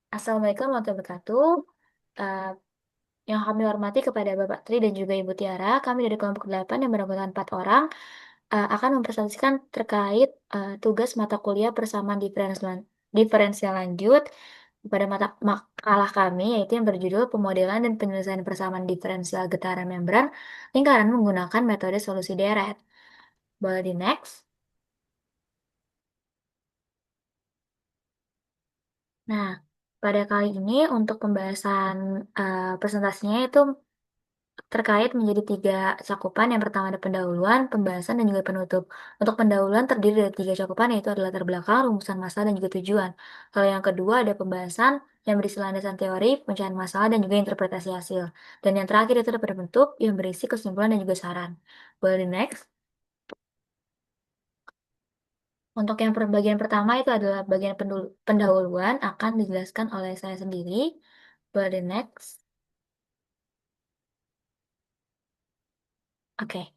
Assalamualaikum warahmatullahi wabarakatuh. Eh, yang kami hormati kepada Bapak Tri dan juga Ibu Tiara, kami dari kelompok 8 yang beranggotakan 4 orang akan mempresentasikan terkait tugas mata kuliah persamaan diferensial lanjut pada mata makalah kami, yaitu yang berjudul Pemodelan dan Penyelesaian Persamaan Diferensial Getaran Membran Lingkaran menggunakan metode solusi deret. Boleh di next. Nah, pada kali ini untuk pembahasan presentasinya itu terkait menjadi tiga cakupan. Yang pertama ada pendahuluan, pembahasan, dan juga penutup. Untuk pendahuluan terdiri dari tiga cakupan, yaitu adalah latar belakang, rumusan masalah, dan juga tujuan. Kalau yang kedua ada pembahasan yang berisi landasan teori, pencarian masalah, dan juga interpretasi hasil. Dan yang terakhir itu ada penutup yang berisi kesimpulan dan juga saran. Boleh di next. Untuk yang bagian pertama itu adalah bagian pendahuluan akan dijelaskan oleh saya sendiri. Boleh di next. Oke.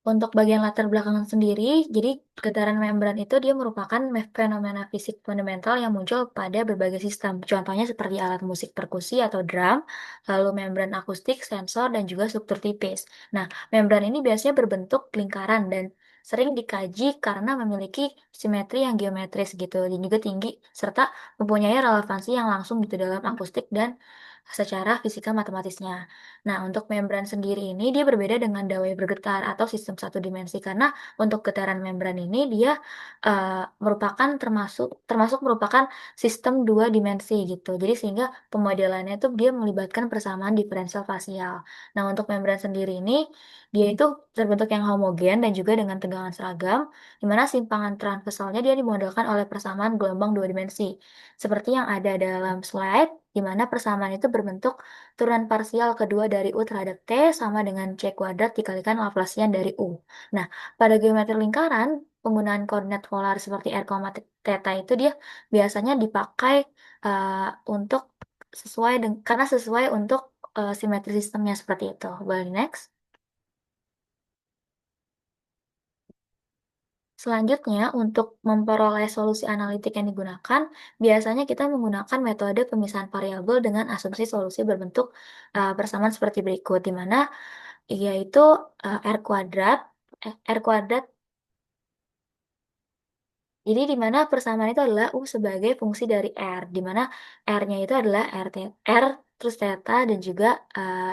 Untuk bagian latar belakang sendiri, jadi getaran membran itu dia merupakan fenomena fisik fundamental yang muncul pada berbagai sistem. Contohnya seperti alat musik perkusi atau drum, lalu membran akustik, sensor, dan juga struktur tipis. Nah, membran ini biasanya berbentuk lingkaran dan sering dikaji karena memiliki simetri yang geometris gitu, dan juga tinggi, serta mempunyai relevansi yang langsung gitu dalam akustik dan secara fisika matematisnya. Nah, untuk membran sendiri ini dia berbeda dengan dawai bergetar atau sistem satu dimensi karena untuk getaran membran ini dia merupakan termasuk merupakan sistem dua dimensi gitu. Jadi sehingga pemodelannya itu dia melibatkan persamaan diferensial fasial. Nah, untuk membran sendiri ini dia itu terbentuk yang homogen dan juga dengan tegangan seragam, di mana simpangan transversalnya dia dimodelkan oleh persamaan gelombang dua dimensi. Seperti yang ada dalam slide, di mana persamaan itu berbentuk turunan parsial kedua dari U terhadap T sama dengan C kuadrat dikalikan Laplacian dari U. Nah, pada geometri lingkaran, penggunaan koordinat polar seperti R, theta itu dia biasanya dipakai uh, untuk karena sesuai untuk simetri sistemnya seperti itu. Boleh next. Selanjutnya, untuk memperoleh solusi analitik yang digunakan, biasanya kita menggunakan metode pemisahan variabel dengan asumsi solusi berbentuk persamaan seperti berikut, di mana yaitu R kuadrat, R kuadrat. Jadi di mana persamaan itu adalah U sebagai fungsi dari R, di mana R-nya itu adalah R terus theta dan juga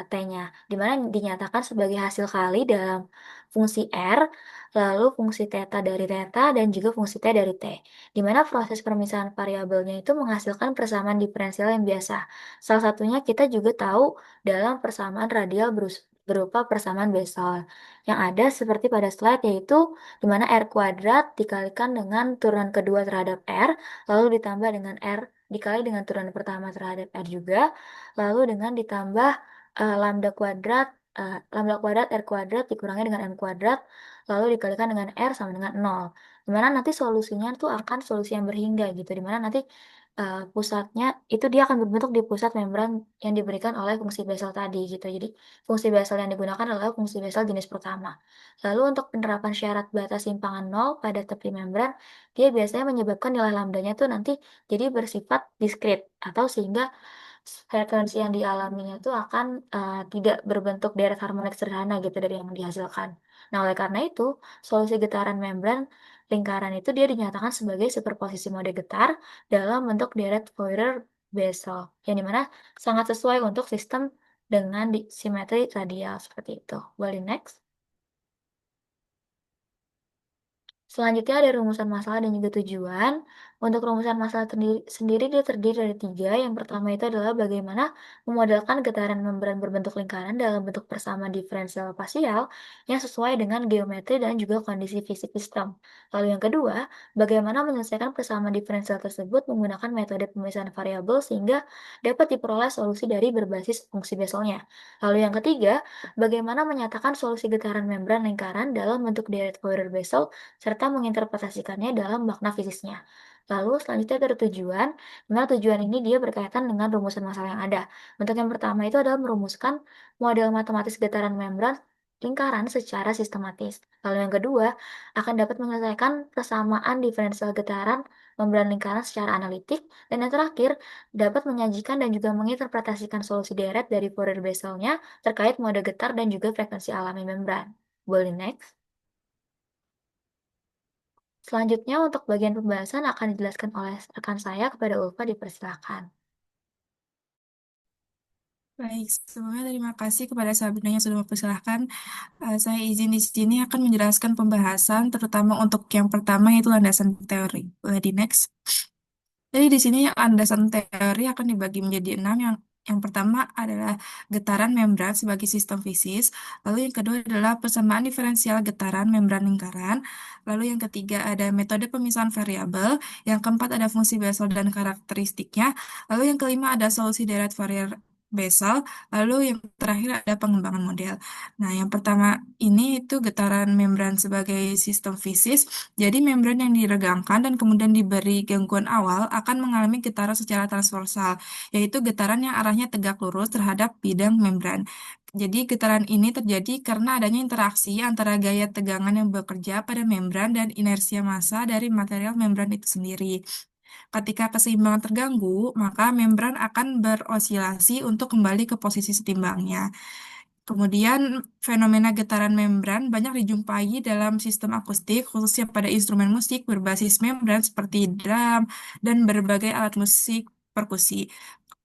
T-nya, di mana dinyatakan sebagai hasil kali dalam fungsi R, lalu fungsi theta dari theta dan juga fungsi T dari T, di mana proses permisahan variabelnya itu menghasilkan persamaan diferensial yang biasa. Salah satunya kita juga tahu dalam persamaan radial berupa persamaan Bessel yang ada seperti pada slide, yaitu di mana R kuadrat dikalikan dengan turunan kedua terhadap R, lalu ditambah dengan R dikali dengan turunan pertama terhadap R juga, lalu dengan ditambah lambda kuadrat R kuadrat dikurangi dengan M kuadrat, lalu dikalikan dengan R sama dengan 0. Dimana nanti solusinya tuh akan solusi yang berhingga gitu, dimana nanti pusatnya itu dia akan berbentuk di pusat membran yang diberikan oleh fungsi Bessel tadi gitu. Jadi fungsi Bessel yang digunakan adalah fungsi Bessel jenis pertama. Lalu untuk penerapan syarat batas simpangan nol pada tepi membran, dia biasanya menyebabkan nilai lambdanya tuh nanti jadi bersifat diskrit atau sehingga frekuensi yang dialaminya itu akan tidak berbentuk deret harmonik sederhana gitu dari yang dihasilkan. Nah, oleh karena itu, solusi getaran membran lingkaran itu dia dinyatakan sebagai superposisi mode getar dalam bentuk deret Fourier-Bessel, yang dimana sangat sesuai untuk sistem dengan simetri radial seperti itu. Boleh next. Selanjutnya ada rumusan masalah dan juga tujuan. Untuk rumusan masalah sendiri dia terdiri dari tiga. Yang pertama itu adalah bagaimana memodelkan getaran membran berbentuk lingkaran dalam bentuk persamaan diferensial spasial yang sesuai dengan geometri dan juga kondisi fisik sistem. Lalu yang kedua, bagaimana menyelesaikan persamaan diferensial tersebut menggunakan metode pemisahan variabel sehingga dapat diperoleh solusi dari berbasis fungsi Besselnya. Lalu yang ketiga, bagaimana menyatakan solusi getaran membran lingkaran dalam bentuk deret Fourier-Bessel serta menginterpretasikannya dalam makna fisiknya. Lalu selanjutnya ada tujuan, di mana tujuan ini dia berkaitan dengan rumusan masalah yang ada. Untuk yang pertama itu adalah merumuskan model matematis getaran membran lingkaran secara sistematis. Lalu yang kedua, akan dapat menyelesaikan persamaan diferensial getaran membran lingkaran secara analitik. Dan yang terakhir, dapat menyajikan dan juga menginterpretasikan solusi deret dari Fourier Beselnya terkait mode getar dan juga frekuensi alami membran. Boleh next? Selanjutnya untuk bagian pembahasan akan dijelaskan oleh rekan saya kepada Ulfa, dipersilakan. Baik, sebelumnya terima kasih kepada Sabrina yang sudah mempersilahkan. Saya izin di sini akan menjelaskan pembahasan, terutama untuk yang pertama yaitu landasan teori. Boleh di next. Jadi di sini yang landasan teori akan dibagi menjadi enam. Yang pertama adalah getaran membran sebagai sistem fisis. Lalu yang kedua adalah persamaan diferensial getaran membran lingkaran. Lalu yang ketiga ada metode pemisahan variabel. Yang keempat ada fungsi Bessel dan karakteristiknya. Lalu yang kelima ada solusi deret Fourier Bessel. Lalu yang terakhir ada pengembangan model. Nah, yang pertama ini itu getaran membran sebagai sistem fisis. Jadi membran yang diregangkan dan kemudian diberi gangguan awal akan mengalami getaran secara transversal, yaitu getaran yang arahnya tegak lurus terhadap bidang membran. Jadi getaran ini terjadi karena adanya interaksi antara gaya tegangan yang bekerja pada membran dan inersia massa dari material membran itu sendiri. Ketika keseimbangan terganggu, maka membran akan berosilasi untuk kembali ke posisi setimbangnya. Kemudian, fenomena getaran membran banyak dijumpai dalam sistem akustik, khususnya pada instrumen musik berbasis membran seperti drum dan berbagai alat musik perkusi.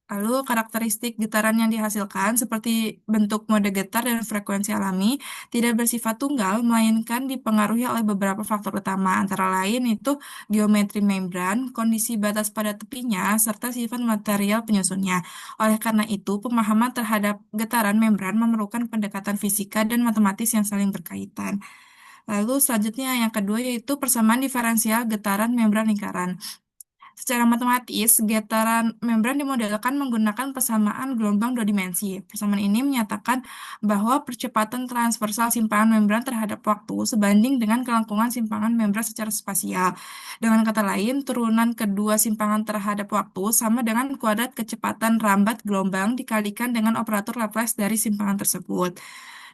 Lalu, karakteristik getaran yang dihasilkan seperti bentuk mode getar dan frekuensi alami tidak bersifat tunggal, melainkan dipengaruhi oleh beberapa faktor utama, antara lain itu geometri membran, kondisi batas pada tepinya, serta sifat material penyusunnya. Oleh karena itu, pemahaman terhadap getaran membran memerlukan pendekatan fisika dan matematis yang saling berkaitan. Lalu selanjutnya yang kedua yaitu persamaan diferensial getaran membran lingkaran. Secara matematis, getaran membran dimodelkan menggunakan persamaan gelombang dua dimensi. Persamaan ini menyatakan bahwa percepatan transversal simpangan membran terhadap waktu sebanding dengan kelangkungan simpangan membran secara spasial. Dengan kata lain, turunan kedua simpangan terhadap waktu sama dengan kuadrat kecepatan rambat gelombang dikalikan dengan operator Laplace dari simpangan tersebut.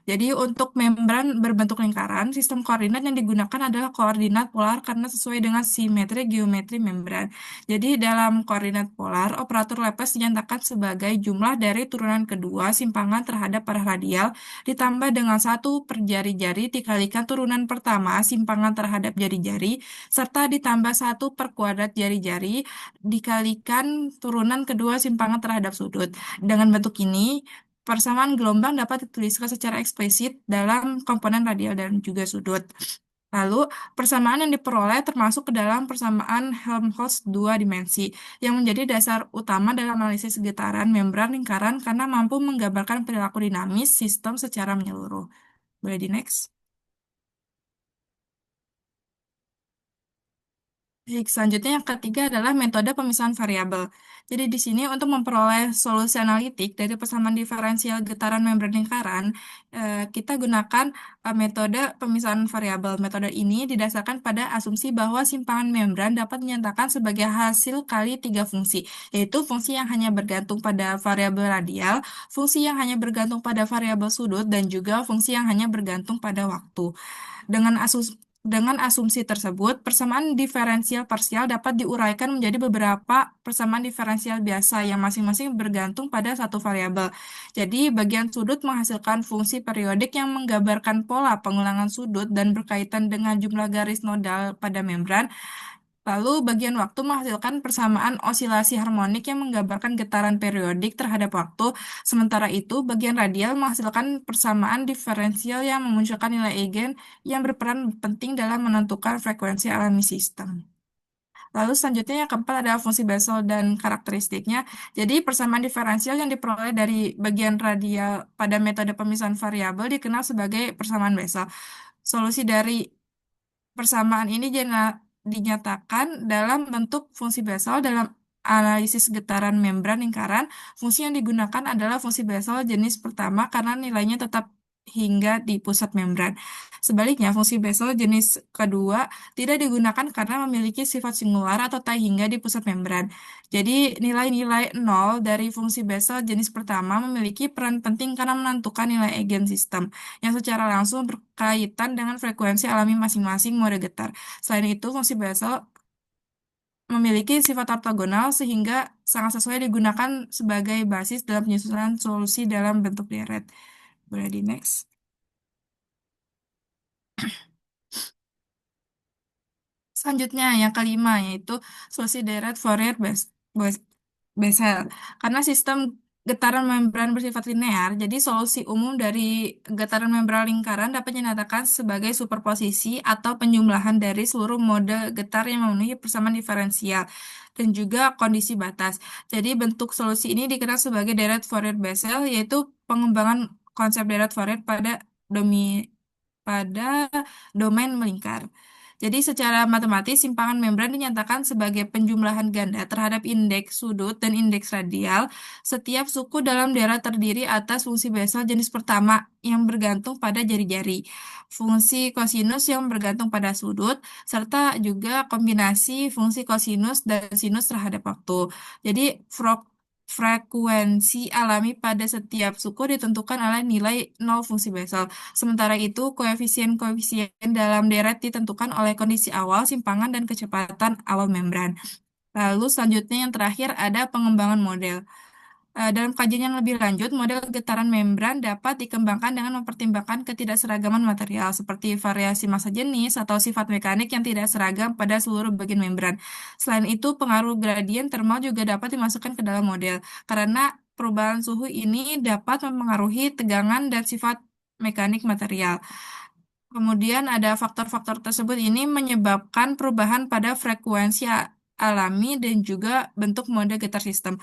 Jadi untuk membran berbentuk lingkaran, sistem koordinat yang digunakan adalah koordinat polar karena sesuai dengan simetri geometri membran. Jadi dalam koordinat polar, operator Laplace dinyatakan sebagai jumlah dari turunan kedua simpangan terhadap arah radial ditambah dengan satu per jari-jari dikalikan turunan pertama simpangan terhadap jari-jari serta ditambah satu per kuadrat jari-jari dikalikan turunan kedua simpangan terhadap sudut. Dengan bentuk ini, persamaan gelombang dapat dituliskan secara eksplisit dalam komponen radial dan juga sudut. Lalu, persamaan yang diperoleh termasuk ke dalam persamaan Helmholtz dua dimensi, yang menjadi dasar utama dalam analisis getaran membran lingkaran karena mampu menggambarkan perilaku dinamis sistem secara menyeluruh. Boleh di next? Baik, selanjutnya yang ketiga adalah metode pemisahan variabel. Jadi di sini untuk memperoleh solusi analitik dari persamaan diferensial getaran membran lingkaran, kita gunakan metode pemisahan variabel. Metode ini didasarkan pada asumsi bahwa simpangan membran dapat dinyatakan sebagai hasil kali tiga fungsi, yaitu fungsi yang hanya bergantung pada variabel radial, fungsi yang hanya bergantung pada variabel sudut, dan juga fungsi yang hanya bergantung pada waktu. Dengan asumsi tersebut, persamaan diferensial parsial dapat diuraikan menjadi beberapa persamaan diferensial biasa yang masing-masing bergantung pada satu variabel. Jadi, bagian sudut menghasilkan fungsi periodik yang menggambarkan pola pengulangan sudut dan berkaitan dengan jumlah garis nodal pada membran. Lalu bagian waktu menghasilkan persamaan osilasi harmonik yang menggambarkan getaran periodik terhadap waktu. Sementara itu, bagian radial menghasilkan persamaan diferensial yang memunculkan nilai eigen yang berperan penting dalam menentukan frekuensi alami sistem. Lalu selanjutnya yang keempat adalah fungsi Bessel dan karakteristiknya. Jadi persamaan diferensial yang diperoleh dari bagian radial pada metode pemisahan variabel dikenal sebagai persamaan Bessel. Solusi dari persamaan ini dinyatakan dalam bentuk fungsi Bessel dalam analisis getaran membran lingkaran. Fungsi yang digunakan adalah fungsi Bessel jenis pertama karena nilainya tetap hingga di pusat membran. Sebaliknya, fungsi Bessel jenis kedua tidak digunakan karena memiliki sifat singular atau tak hingga di pusat membran. Jadi, nilai-nilai nol dari fungsi Bessel jenis pertama memiliki peran penting karena menentukan nilai eigensistem yang secara langsung berkaitan dengan frekuensi alami masing-masing mode getar. Selain itu, fungsi Bessel memiliki sifat ortogonal sehingga sangat sesuai digunakan sebagai basis dalam penyusunan solusi dalam bentuk deret. Boleh di next. Selanjutnya, yang kelima, yaitu solusi deret Bessel. Karena sistem getaran membran bersifat linear, jadi solusi umum dari getaran membran lingkaran dapat dinyatakan sebagai superposisi atau penjumlahan dari seluruh mode getar yang memenuhi persamaan diferensial dan juga kondisi batas. Jadi bentuk solusi ini dikenal sebagai deret Fourier-Bessel, yaitu pengembangan konsep deret Fourier pada domain melingkar. Jadi secara matematis, simpangan membran dinyatakan sebagai penjumlahan ganda terhadap indeks sudut dan indeks radial. Setiap suku dalam daerah terdiri atas fungsi Bessel jenis pertama yang bergantung pada jari-jari, fungsi kosinus yang bergantung pada sudut, serta juga kombinasi fungsi kosinus dan sinus terhadap waktu. Jadi, frekuensi alami pada setiap suku ditentukan oleh nilai nol fungsi Bessel. Sementara itu, koefisien-koefisien dalam deret ditentukan oleh kondisi awal, simpangan, dan kecepatan awal membran. Lalu selanjutnya yang terakhir ada pengembangan model. Dalam kajian yang lebih lanjut, model getaran membran dapat dikembangkan dengan mempertimbangkan ketidakseragaman material, seperti variasi massa jenis atau sifat mekanik yang tidak seragam pada seluruh bagian membran. Selain itu, pengaruh gradien termal juga dapat dimasukkan ke dalam model, karena perubahan suhu ini dapat mempengaruhi tegangan dan sifat mekanik material. Kemudian ada faktor-faktor tersebut ini menyebabkan perubahan pada frekuensi alami dan juga bentuk mode getar sistem.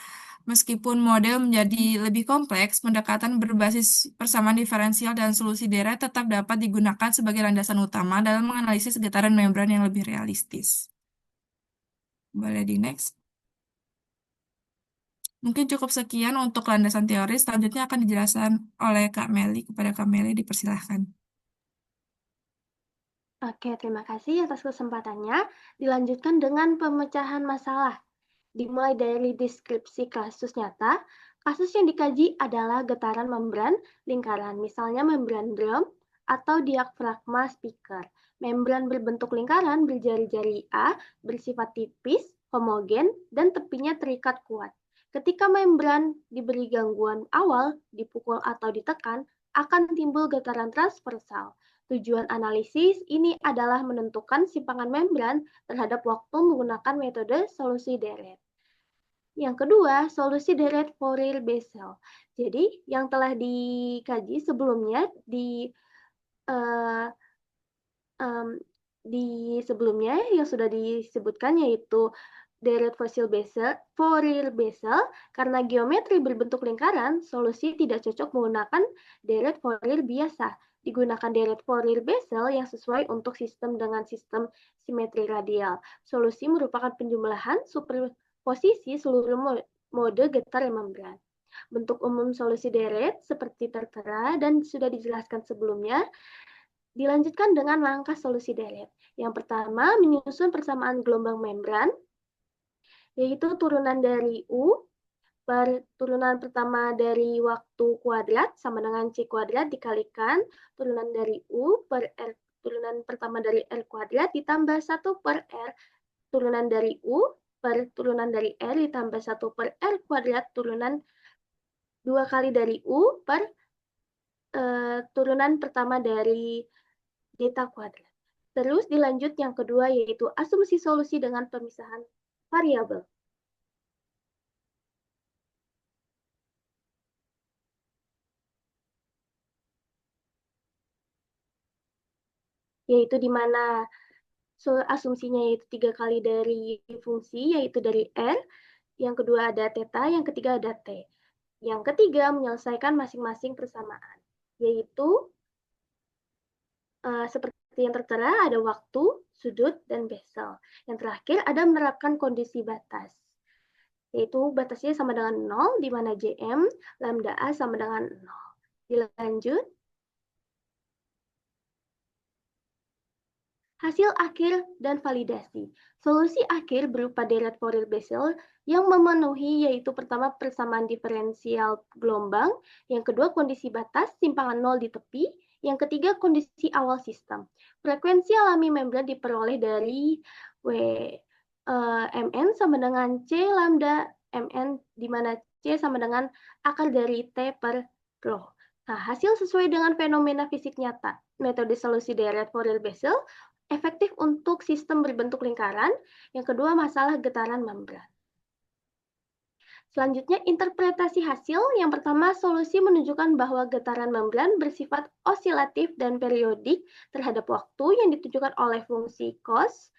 Meskipun model menjadi lebih kompleks, pendekatan berbasis persamaan diferensial dan solusi deret tetap dapat digunakan sebagai landasan utama dalam menganalisis getaran membran yang lebih realistis. Boleh di next. Mungkin cukup sekian untuk landasan teori. Selanjutnya akan dijelaskan oleh Kak Meli. Kepada Kak Meli, dipersilahkan. Oke, terima kasih atas kesempatannya. Dilanjutkan dengan pemecahan masalah. Dimulai dari deskripsi kasus nyata, kasus yang dikaji adalah getaran membran lingkaran, misalnya membran drum atau diafragma speaker. Membran berbentuk lingkaran berjari-jari A bersifat tipis, homogen, dan tepinya terikat kuat. Ketika membran diberi gangguan awal, dipukul atau ditekan, akan timbul getaran transversal. Tujuan analisis ini adalah menentukan simpangan membran terhadap waktu menggunakan metode solusi deret. Yang kedua, solusi deret Fourier-Bessel. Jadi, yang telah dikaji sebelumnya uh, um, di sebelumnya yang sudah disebutkan yaitu deret Fourier-Bessel karena geometri berbentuk lingkaran, solusi tidak cocok menggunakan deret Fourier biasa. Digunakan deret Fourier-Bessel yang sesuai untuk sistem dengan sistem simetri radial. Solusi merupakan penjumlahan superposisi seluruh mode getar membran. Bentuk umum solusi deret seperti tertera dan sudah dijelaskan sebelumnya. Dilanjutkan dengan langkah solusi deret. Yang pertama, menyusun persamaan gelombang membran, yaitu turunan dari U, turunan pertama dari waktu kuadrat sama dengan C kuadrat dikalikan turunan dari U per R, turunan pertama dari R kuadrat ditambah 1 per R, turunan dari U per turunan dari R ditambah 1 per R kuadrat, turunan 2 kali dari U per turunan pertama dari zeta kuadrat. Terus dilanjut yang kedua yaitu asumsi solusi dengan pemisahan variabel. Yaitu di mana asumsinya yaitu 3 kali dari fungsi yaitu dari R, yang kedua ada theta, yang ketiga ada T. Yang ketiga menyelesaikan masing-masing persamaan, yaitu seperti yang tertera ada waktu, sudut, dan Bessel. Yang terakhir ada menerapkan kondisi batas, yaitu batasnya sama dengan 0, di mana Jm, lambda A sama dengan 0. Dilanjut. Hasil akhir dan validasi. Solusi akhir berupa deret Fourier Bessel yang memenuhi yaitu pertama persamaan diferensial gelombang, yang kedua kondisi batas simpangan nol di tepi, yang ketiga kondisi awal sistem. Frekuensi alami membran diperoleh dari W Mn sama dengan C lambda Mn, di mana C sama dengan akar dari T per rho. Nah, hasil sesuai dengan fenomena fisik nyata. Metode solusi deret Fourier Bessel efektif untuk sistem berbentuk lingkaran. Yang kedua, masalah getaran membran. Selanjutnya, interpretasi hasil. Yang pertama, solusi menunjukkan bahwa getaran membran bersifat osilatif dan periodik terhadap waktu yang ditunjukkan oleh fungsi cos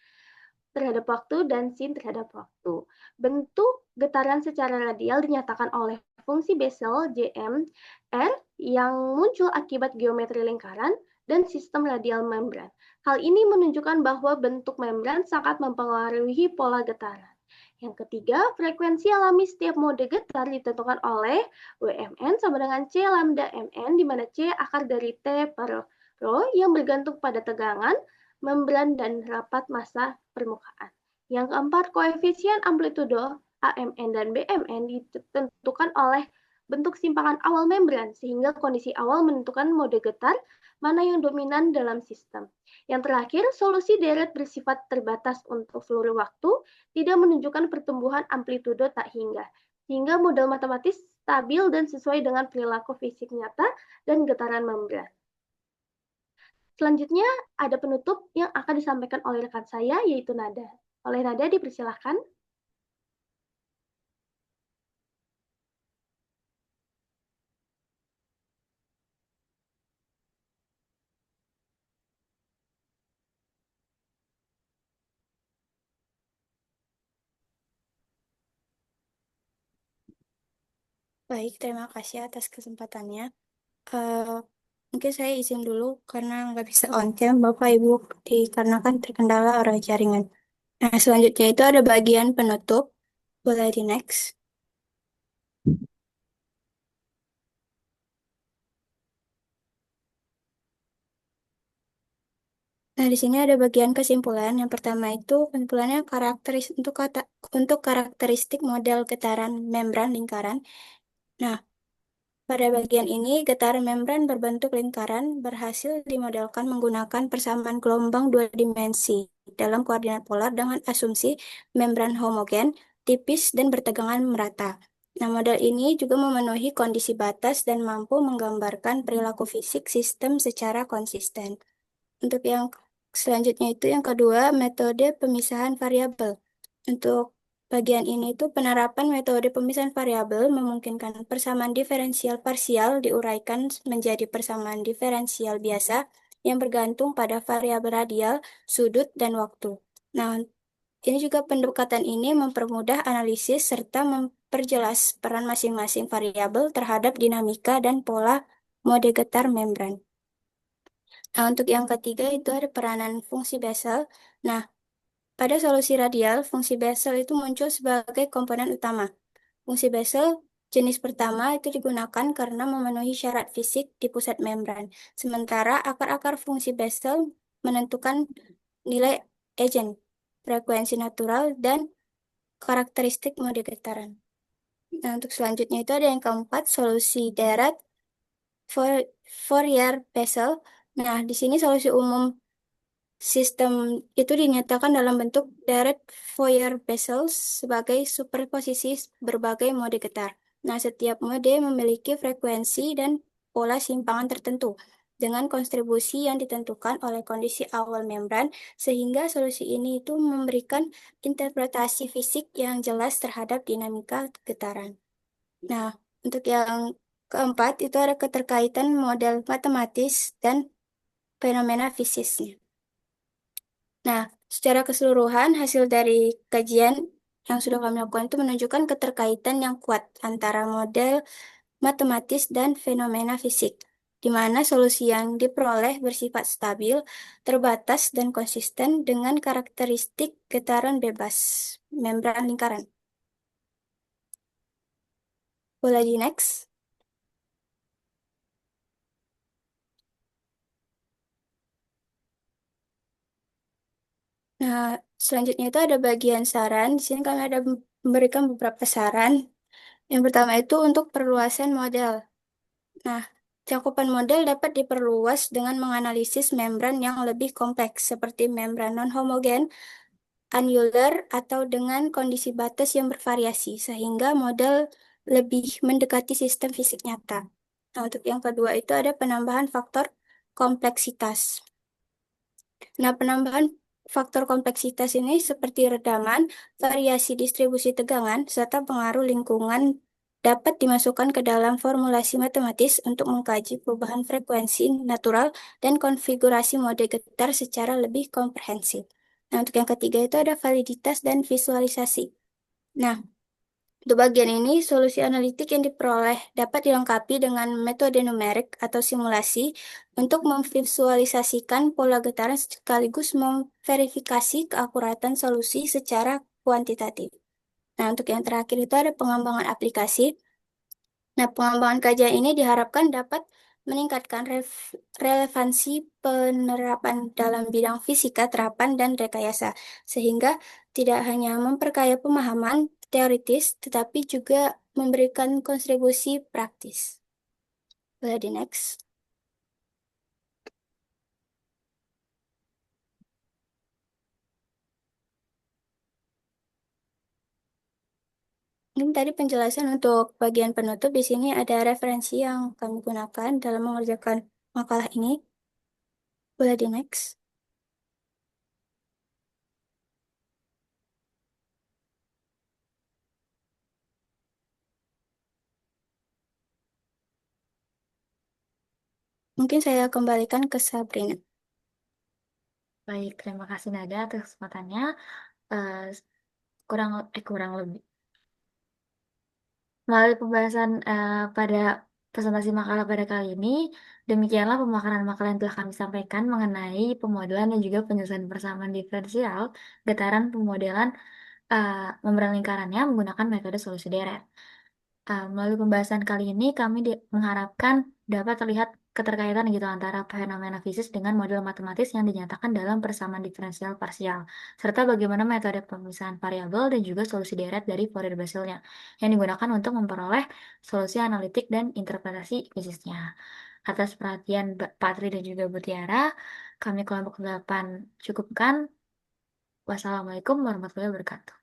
terhadap waktu dan sin terhadap waktu. Bentuk getaran secara radial dinyatakan oleh fungsi Bessel Jm R yang muncul akibat geometri lingkaran dan sistem radial membran. Hal ini menunjukkan bahwa bentuk membran sangat mempengaruhi pola getaran. Yang ketiga, frekuensi alami setiap mode getar ditentukan oleh Wmn sama dengan C lambda Mn, di mana C akar dari T per rho yang bergantung pada tegangan, membran, dan rapat massa permukaan. Yang keempat, koefisien amplitudo AMN dan BMN ditentukan oleh bentuk simpangan awal membran, sehingga kondisi awal menentukan mode getar mana yang dominan dalam sistem. Yang terakhir, solusi deret bersifat terbatas untuk seluruh waktu, tidak menunjukkan pertumbuhan amplitudo tak hingga, sehingga model matematis stabil dan sesuai dengan perilaku fisik nyata dan getaran membran. Selanjutnya, ada penutup yang akan disampaikan oleh rekan saya, yaitu Nada. Oleh Nada, dipersilahkan. Baik, terima kasih atas kesempatannya. Eh, Mungkin saya izin dulu karena nggak bisa on cam, Bapak Ibu, dikarenakan terkendala arah jaringan. Nah, selanjutnya itu ada bagian penutup. Boleh di next. Nah, di sini ada bagian kesimpulan. Yang pertama itu kesimpulannya untuk karakteristik model getaran membran lingkaran. Nah, pada bagian ini, getaran membran berbentuk lingkaran berhasil dimodelkan menggunakan persamaan gelombang dua dimensi dalam koordinat polar dengan asumsi membran homogen, tipis, dan bertegangan merata. Nah, model ini juga memenuhi kondisi batas dan mampu menggambarkan perilaku fisik sistem secara konsisten. Untuk yang selanjutnya itu yang kedua, metode pemisahan variabel. Untuk bagian ini itu penerapan metode pemisahan variabel memungkinkan persamaan diferensial parsial diuraikan menjadi persamaan diferensial biasa yang bergantung pada variabel radial, sudut, dan waktu. Nah, ini juga pendekatan ini mempermudah analisis serta memperjelas peran masing-masing variabel terhadap dinamika dan pola mode getar membran. Nah, untuk yang ketiga itu ada peranan fungsi Bessel. Nah, pada solusi radial, fungsi Bessel itu muncul sebagai komponen utama. Fungsi Bessel jenis pertama itu digunakan karena memenuhi syarat fisik di pusat membran. Sementara akar-akar fungsi Bessel menentukan nilai eigen, frekuensi natural, dan karakteristik mode getaran. Nah, untuk selanjutnya itu ada yang keempat, solusi deret Fourier-Bessel. Nah, di sini solusi umum sistem itu dinyatakan dalam bentuk deret Fourier-Bessel sebagai superposisi berbagai mode getar. Nah, setiap mode memiliki frekuensi dan pola simpangan tertentu dengan konstribusi yang ditentukan oleh kondisi awal membran, sehingga solusi ini itu memberikan interpretasi fisik yang jelas terhadap dinamika getaran. Nah, untuk yang keempat itu ada keterkaitan model matematis dan fenomena fisiknya. Nah, secara keseluruhan hasil dari kajian yang sudah kami lakukan itu menunjukkan keterkaitan yang kuat antara model matematis dan fenomena fisik, di mana solusi yang diperoleh bersifat stabil, terbatas, dan konsisten dengan karakteristik getaran bebas membran lingkaran. Boleh di next? Nah, selanjutnya itu ada bagian saran. Di sini kami ada memberikan beberapa saran. Yang pertama itu untuk perluasan model. Nah, cakupan model dapat diperluas dengan menganalisis membran yang lebih kompleks, seperti membran non-homogen, angular, atau dengan kondisi batas yang bervariasi, sehingga model lebih mendekati sistem fisik nyata. Nah, untuk yang kedua itu ada penambahan faktor kompleksitas. Nah, penambahan faktor kompleksitas ini seperti redaman, variasi distribusi tegangan, serta pengaruh lingkungan dapat dimasukkan ke dalam formulasi matematis untuk mengkaji perubahan frekuensi natural dan konfigurasi mode getar secara lebih komprehensif. Nah, untuk yang ketiga itu ada validitas dan visualisasi. Nah, untuk bagian ini, solusi analitik yang diperoleh dapat dilengkapi dengan metode numerik atau simulasi untuk memvisualisasikan pola getaran sekaligus memverifikasi keakuratan solusi secara kuantitatif. Nah, untuk yang terakhir itu ada pengembangan aplikasi. Nah, pengembangan kajian ini diharapkan dapat meningkatkan relevansi penerapan dalam bidang fisika, terapan, dan rekayasa, sehingga tidak hanya memperkaya pemahaman teoritis, tetapi juga memberikan kontribusi praktis. Boleh di next. Ini tadi penjelasan untuk bagian penutup. Di sini ada referensi yang kami gunakan dalam mengerjakan makalah ini. Boleh di next. Mungkin saya kembalikan ke Sabrina. Baik, terima kasih Nada atas kesempatannya. Eh, kurang lebih. Melalui pembahasan pada presentasi makalah pada kali ini, demikianlah pemakaran makalah yang telah kami sampaikan mengenai pemodelan dan juga penyelesaian persamaan diferensial, getaran pemodelan uh, membran lingkarannya menggunakan metode solusi deret. Melalui pembahasan kali ini, kami mengharapkan dapat terlihat keterkaitan gitu antara fenomena fisik dengan model matematis yang dinyatakan dalam persamaan diferensial parsial, serta bagaimana metode pemisahan variabel dan juga solusi deret dari Fourier Baselnya yang digunakan untuk memperoleh solusi analitik dan interpretasi fisiknya. Atas perhatian Patri dan juga Butiara, kami kelompok 8 cukupkan. Wassalamualaikum warahmatullahi wabarakatuh.